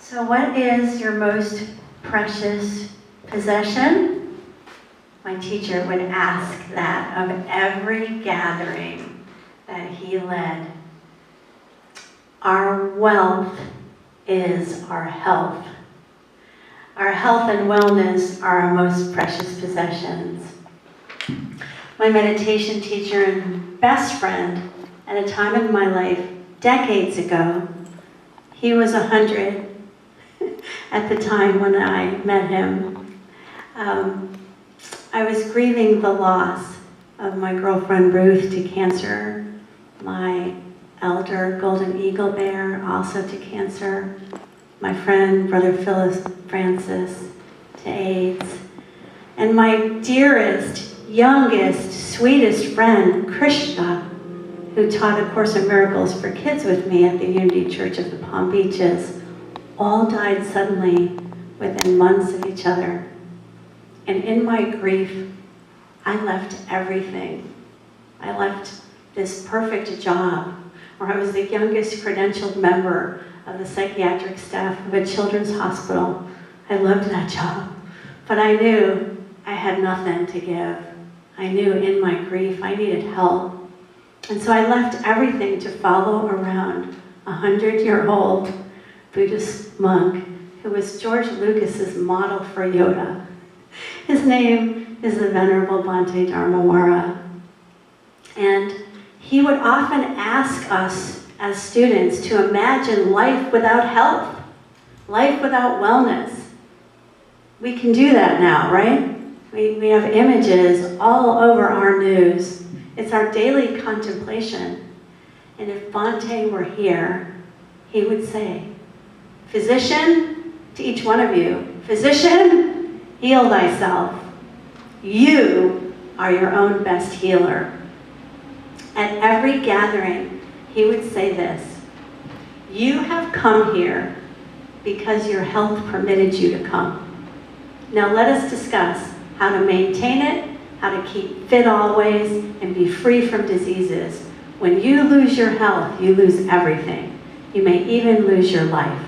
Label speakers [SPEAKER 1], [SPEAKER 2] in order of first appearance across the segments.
[SPEAKER 1] So what is your most precious possession? My teacher would ask that of every gathering that he led. Our wealth is our health. Our health and wellness are our most precious possessions. My meditation teacher and best friend at a time in my life, decades ago, he was 100 at the time when I met him. I was grieving the loss of my girlfriend Ruth to cancer, my elder golden eagle bear also to cancer, my friend brother Phyllis Francis to AIDS, and my dearest, youngest, sweetest friend Krishna, who taught A Course in Miracles for kids with me at the Unity Church of the Palm Beaches, all died suddenly within months of each other. And in my grief, I left everything. I left this perfect job where I was the youngest credentialed member of the psychiatric staff of a children's hospital. I loved that job, but I knew I had nothing to give. I knew in my grief I needed help. And so I left everything to follow around a 100-year-old Buddhist monk who was George Lucas's model for Yoda. His name is the Venerable Bhante Dharmawara. And he would often ask us as students to imagine life without health, life without wellness. We can do that now, right? We have images all over our news. It's our daily contemplation. And if Bhante were here, he would say, physician, to each one of you, physician, heal thyself. You are your own best healer. At every gathering, he would say this, you have come here because your health permitted you to come. Now let us discuss how to maintain it, how to keep fit always, and be free from diseases. When you lose your health, you lose everything. You may even lose your life.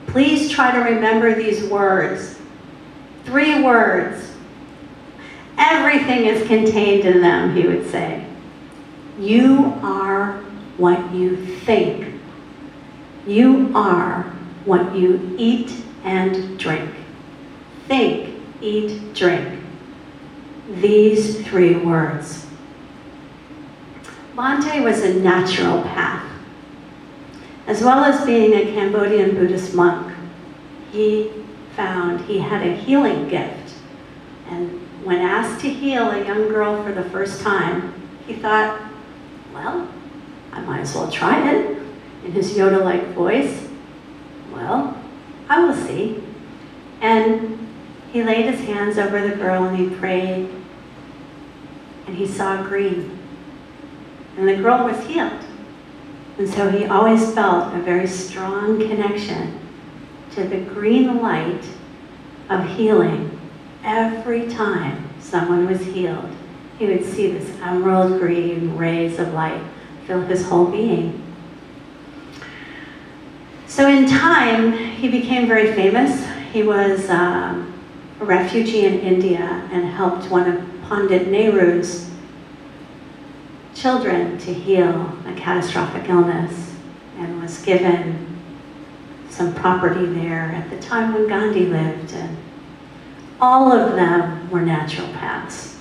[SPEAKER 1] Please try to remember these words. 3 words. Everything is contained in them, he would say. You are what you think. You are what you eat and drink. Think, eat, drink. These 3 words. Bhante was a naturopath. As well as being a Cambodian Buddhist monk, he found he had a healing gift. And when asked to heal a young girl for the first time, he thought, well, I might as well try it. In his Yoda-like voice, well, I will see. And he laid his hands over the girl and he prayed, and he saw green. And the girl was healed. And so he always felt a very strong connection to the green light of healing. Every time someone was healed, he would see this emerald green rays of light fill his whole being. So in time, he became very famous. He was a refugee in India and helped one of Pandit Nehru's children to heal a catastrophic illness, and was given some property there at the time when Gandhi lived, and all of them were naturopaths.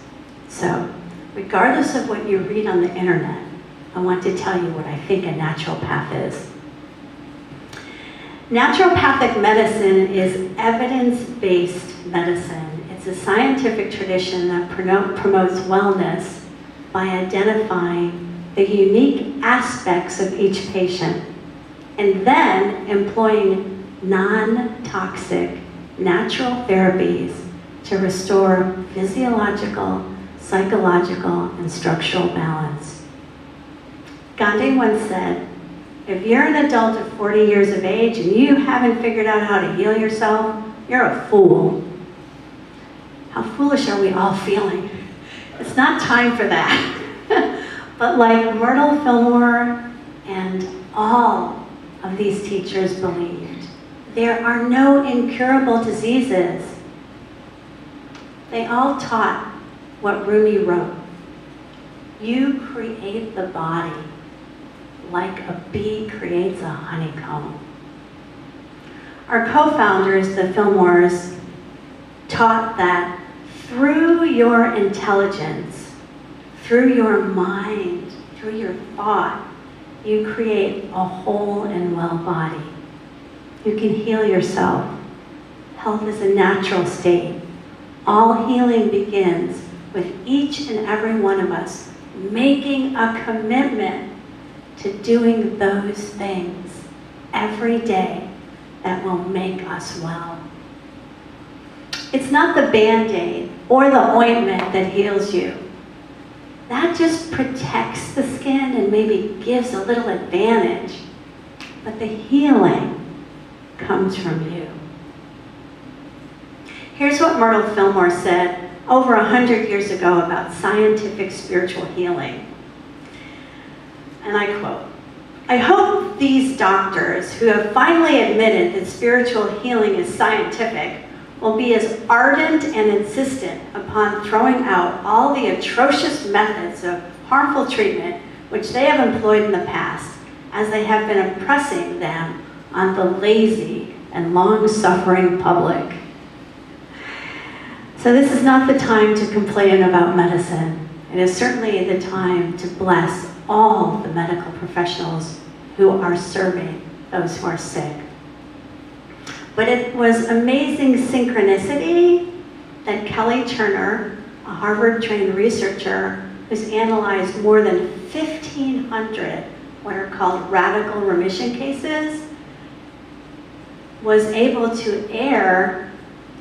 [SPEAKER 1] So regardless of what you read on the internet, I want to tell you what I think a naturopath is. Naturopathic medicine is evidence-based medicine. It's a scientific tradition that promotes wellness by identifying the unique aspects of each patient and then employing non-toxic natural therapies to restore physiological, psychological, and structural balance. Gandhi once said, if you're an adult of 40 years of age and you haven't figured out how to heal yourself, you're a fool. How foolish are we all feeling? It's not time for that. But like Myrtle Fillmore and all of these teachers believed, There are no incurable diseases. They all taught what Rumi wrote. You create the body like a bee creates a honeycomb. Our co-founders, the Fillmores, taught that through your intelligence, through your mind, through your thought, you create a whole and well body. You can heal yourself. Health is a natural state. All healing begins with each and every one of us making a commitment to doing those things every day that will make us well. It's not the Band-Aid or the ointment that heals you. That just protects the skin and maybe gives a little advantage. But the healing comes from you. Here's what Myrtle Fillmore said over 100 years ago about scientific spiritual healing. And I quote, I hope these doctors who have finally admitted that spiritual healing is scientific will be as ardent and insistent upon throwing out all the atrocious methods of harmful treatment which they have employed in the past, as they have been impressing them on the lazy and long-suffering public. So this is not the time to complain about medicine. It is certainly the time to bless all the medical professionals who are serving those who are sick. But it was amazing synchronicity that Kelly Turner, a Harvard-trained researcher who's analyzed more than 1,500 what are called radical remission cases, was able to air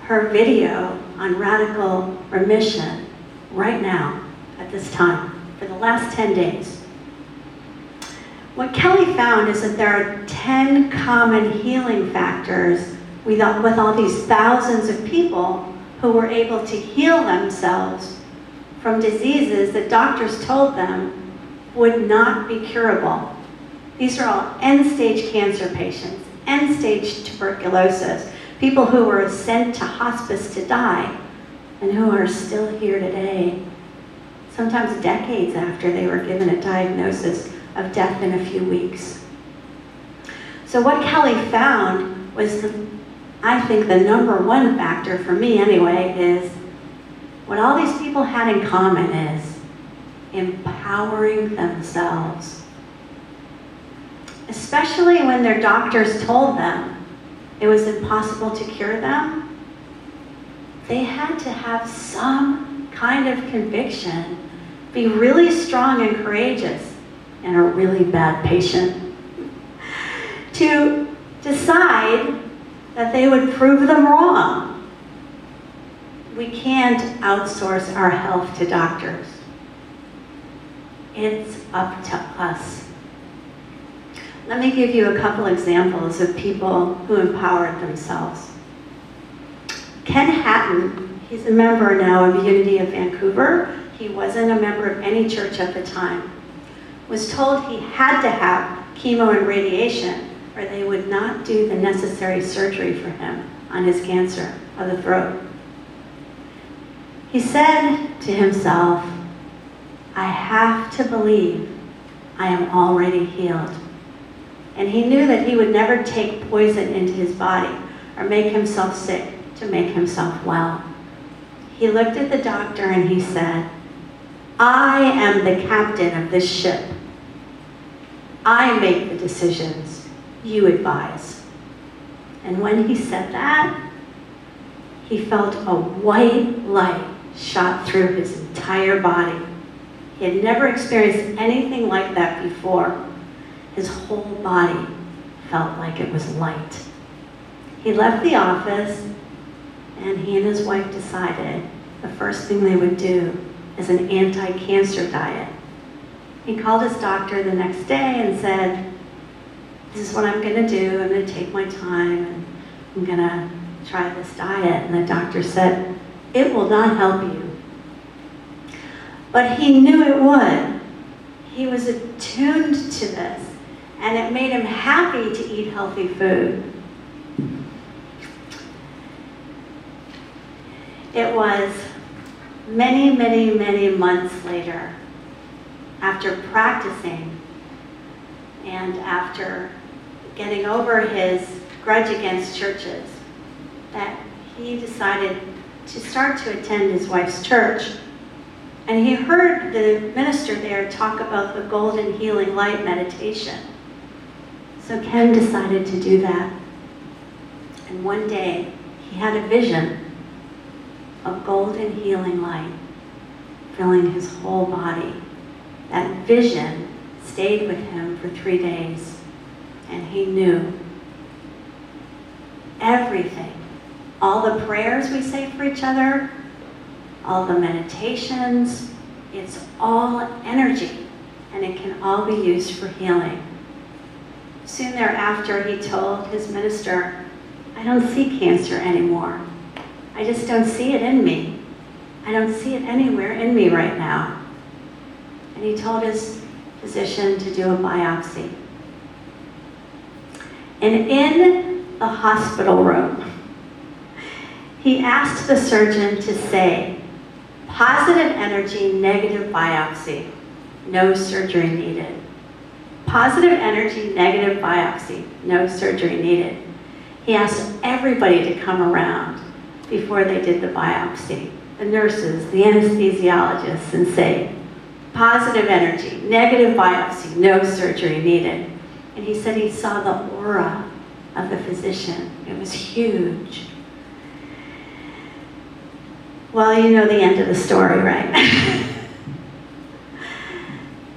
[SPEAKER 1] her video on radical remission right now, at this time, for the last 10 days. What Kelly found is that there are 10 common healing factors with all these thousands of people who were able to heal themselves from diseases that doctors told them would not be curable. These are all end-stage cancer patients, end-stage tuberculosis, people who were sent to hospice to die and who are still here today, sometimes decades after they were given a diagnosis of death in a few weeks. So what Kelly found was, I think the number one factor for me anyway, is what all these people had in common is empowering themselves. Especially when their doctors told them it was impossible to cure them, they had to have some kind of conviction, be really strong and courageous, and a really bad patient, to decide that they would prove them wrong. We can't outsource our health to doctors. It's up to us. Let me give you a couple examples of people who empowered themselves. Ken Hatton, he's a member now of Unity of Vancouver. He wasn't a member of any church at the time. Was told he had to have chemo and radiation or they would not do the necessary surgery for him on his cancer of the throat. He said to himself, I have to believe I am already healed. And he knew that he would never take poison into his body or make himself sick to make himself well. He looked at the doctor and he said, I am the captain of this ship. I make the decisions. You advise. And when he said that, he felt a white light shot through his entire body. He had never experienced anything like that before. His whole body felt like it was light. He left the office, and he and his wife decided the first thing they would do is an anti-cancer diet. He called his doctor the next day and said, this is what I'm going to do. I'm going to take my time, and I'm going to try this diet. And the doctor said, it will not help you. But he knew it would. He was attuned to this, and it made him happy to eat healthy food. It was many, many, many months later, after practicing and after getting over his grudge against churches, that he decided to start to attend his wife's church. And he heard the minister there talk about the golden healing light meditation. So Ken decided to do that. And one day, he had a vision of golden healing light filling his whole body. That vision stayed with him for 3 days, and he knew everything. All the prayers we say for each other, all the meditations, it's all energy, and it can all be used for healing. Soon thereafter, he told his minister, I don't see cancer anymore. I just don't see it in me. I don't see it anywhere in me right now. And he told his physician to do a biopsy. And in the hospital room, he asked the surgeon to say, positive energy, negative biopsy, no surgery needed. Positive energy, negative biopsy, no surgery needed. He asked everybody to come around before they did the biopsy, the nurses, the anesthesiologists, and say, positive energy, negative biopsy, no surgery needed. And he said he saw the aura of the physician. It was huge. Well, you know the end of the story, right?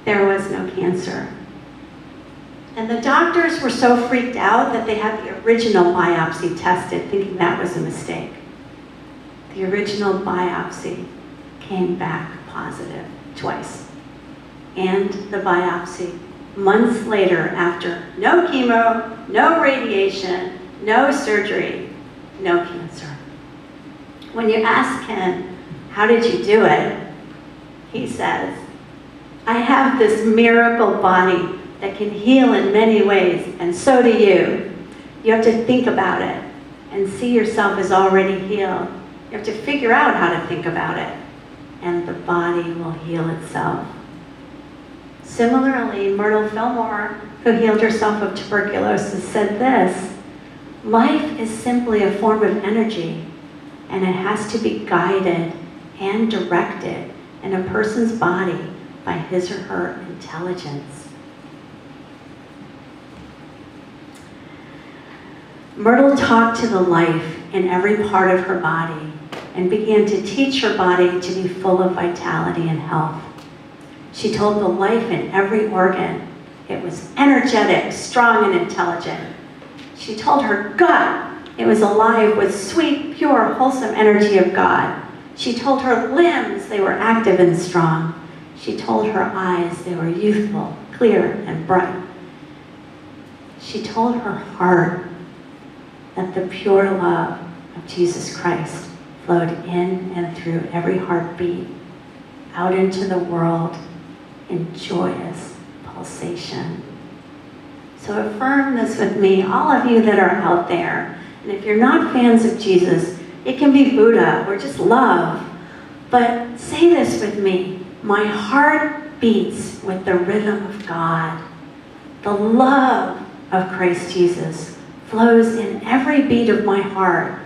[SPEAKER 1] There was no cancer. And the doctors were so freaked out that they had the original biopsy tested, thinking that was a mistake. The original biopsy came back positive twice. And the biopsy, months later, after no chemo, no radiation, no surgery, no cancer. When you ask Ken, how did you do it? He says, I have this miracle body that can heal in many ways, and so do you. You have to think about it and see yourself as already healed. You have to figure out how to think about it, and the body will heal itself. Similarly, Myrtle Fillmore, who healed herself of tuberculosis, said this, life is simply a form of energy, and it has to be guided and directed in a person's body by his or her intelligence. Myrtle talked to the life in every part of her body and began to teach her body to be full of vitality and health. She told the life in every organ it was energetic, strong, and intelligent. She told her gut it was alive with sweet, pure, wholesome energy of God. She told her limbs they were active and strong. She told her eyes they were youthful, clear, and bright. She told her heart that the pure love of Jesus Christ flowed in and through every heartbeat, out into the world in joyous pulsation. So affirm this with me, all of you that are out there. And if you're not fans of Jesus, it can be Buddha or just love. But say this with me, my heart beats with the rhythm of God. The love of Christ Jesus flows in every beat of my heart,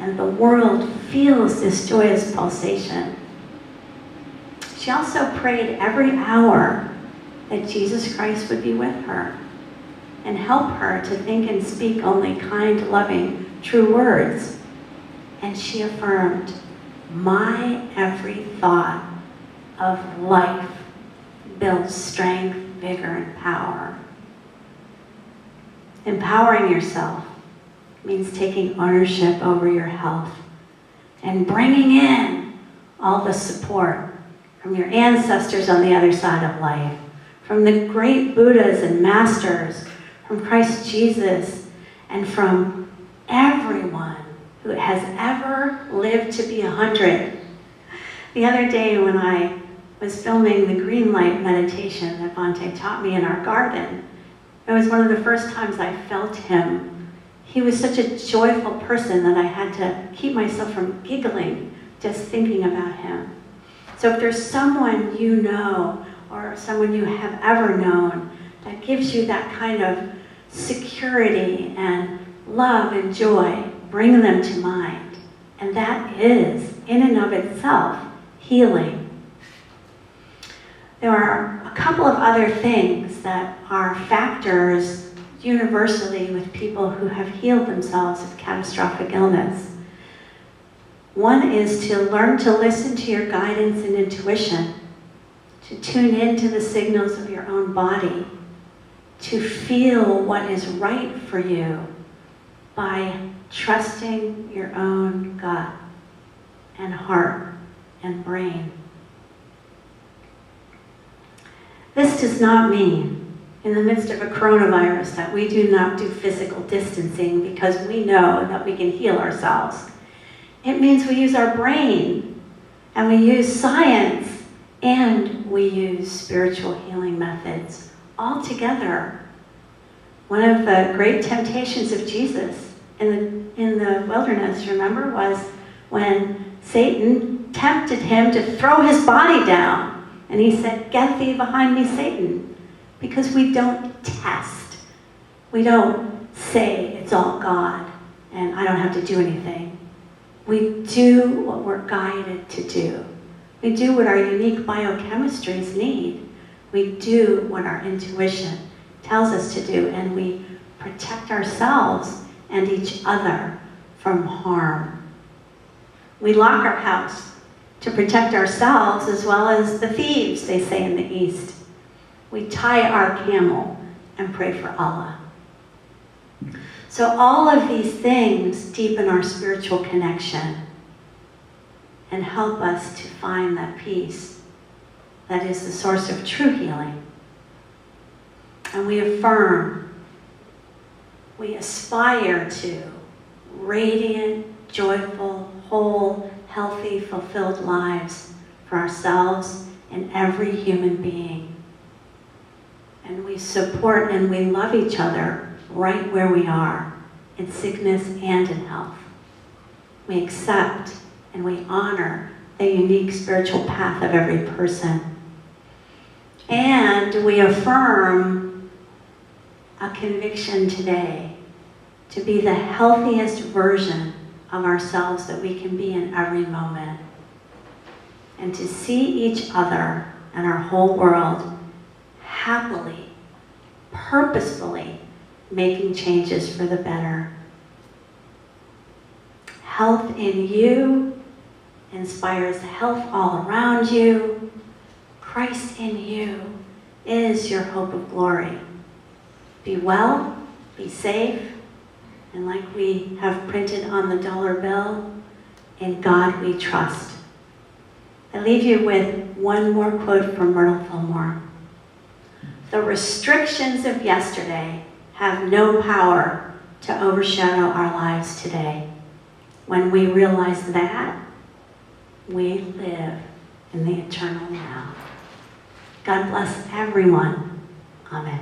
[SPEAKER 1] and the world feels this joyous pulsation. She also prayed every hour that Jesus Christ would be with her and help her to think and speak only kind, loving, true words. And she affirmed, my every thought of life builds strength, vigor, and power. Empowering yourself means taking ownership over your health and bringing in all the support from your ancestors on the other side of life, from the great Buddhas and masters, from Christ Jesus, and from everyone who has ever lived to be 100. The other day when I was filming the green light meditation that Bhante taught me in our garden, it was one of the first times I felt him. He was such a joyful person that I had to keep myself from giggling just thinking about him. So if there's someone you know or someone you have ever known that gives you that kind of security and love and joy, bring them to mind. And that is, in and of itself, healing. There are a couple of other things that are factors universally with people who have healed themselves of catastrophic illness. One is to learn to listen to your guidance and intuition, to tune into the signals of your own body, to feel what is right for you by trusting your own gut and heart and brain. This does not mean, in the midst of a coronavirus, that we do not do physical distancing because we know that we can heal ourselves. It means we use our brain, and we use science, and we use spiritual healing methods all together. One of the great temptations of Jesus in the wilderness, remember, was when Satan tempted him to throw his body down. And he said, "Get thee behind me, Satan." Because we don't test. We don't say it's all God and I don't have to do anything. We do what we're guided to do. We do what our unique biochemistries need. We do what our intuition tells us to do, and we protect ourselves and each other from harm. We lock our house to protect ourselves as well as the thieves, they say in the East. We tie our camel and pray for Allah. So all of these things deepen our spiritual connection and help us to find that peace that is the source of true healing. And we affirm, we aspire to radiant, joyful, whole, healthy, fulfilled lives for ourselves and every human being. And we support and we love each other right where we are, in sickness and in health. We accept and we honor the unique spiritual path of every person. And we affirm a conviction today to be the healthiest version of ourselves that we can be in every moment. And to see each other and our whole world happily, purposefully making changes for the better. Health in you inspires health all around you. Christ in you is your hope of glory. Be well, be safe, and like we have printed on the dollar bill, in God we trust. I leave you with one more quote from Myrtle Fillmore. The restrictions of yesterday have no power to overshadow our lives today. When we realize that, we live in the eternal now. God bless everyone. Amen.